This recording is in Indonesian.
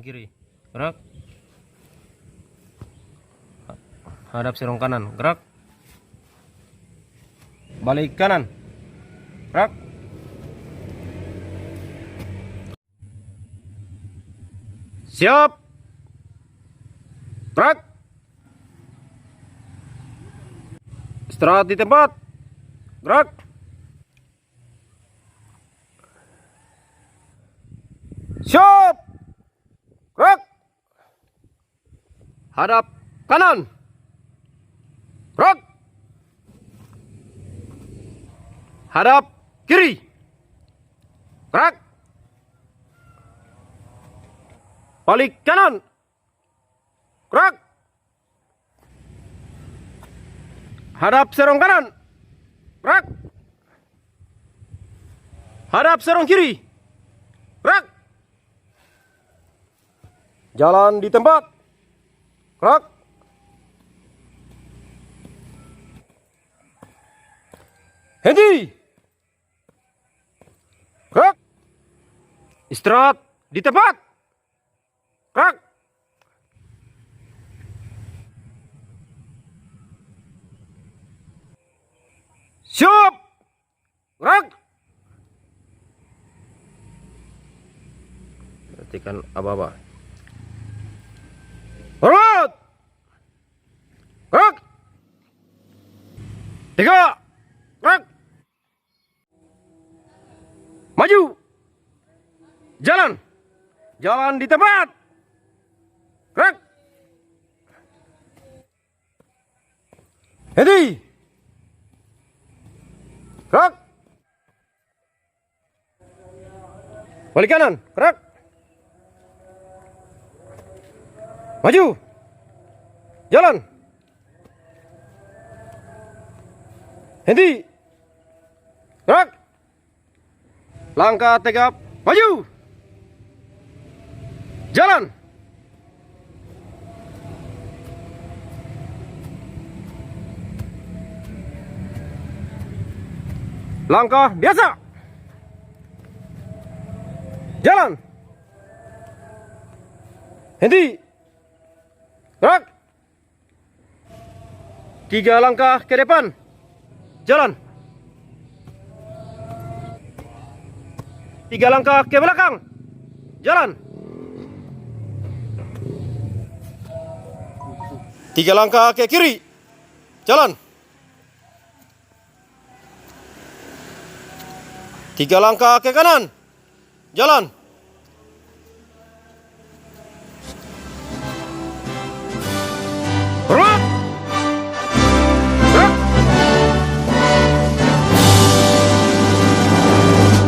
kiri, gerak. Hadap serong kanan, gerak. Balik kanan, gerak. Siap, gerak. Istirahat di tempat, gerak. Siap, gerak. Hadap kanan, gerak. Hadap kiri, gerak. Balik kanan, gerak. Hadap serong kanan, gerak. Hadap serong kiri, gerak. Jalan di tempat, gerak. Henti, gerak. Istirahat di tempat, gerak. Siap, gerak. Perhatikan apa-apa. Hormat, gerak. 3, gerak. Maju, jalan. Jalan di tempat, gerak. Henti, gerak. Balik kanan, gerak. Maju, jalan. Henti, gerak. Langkah tegap, maju, jalan. Langkah biasa, jalan. Henti, gerak. 3 langkah ke depan, jalan. 3 langkah ke belakang, jalan. 3 langkah ke kiri, jalan. 3 langkah ke kanan, jalan.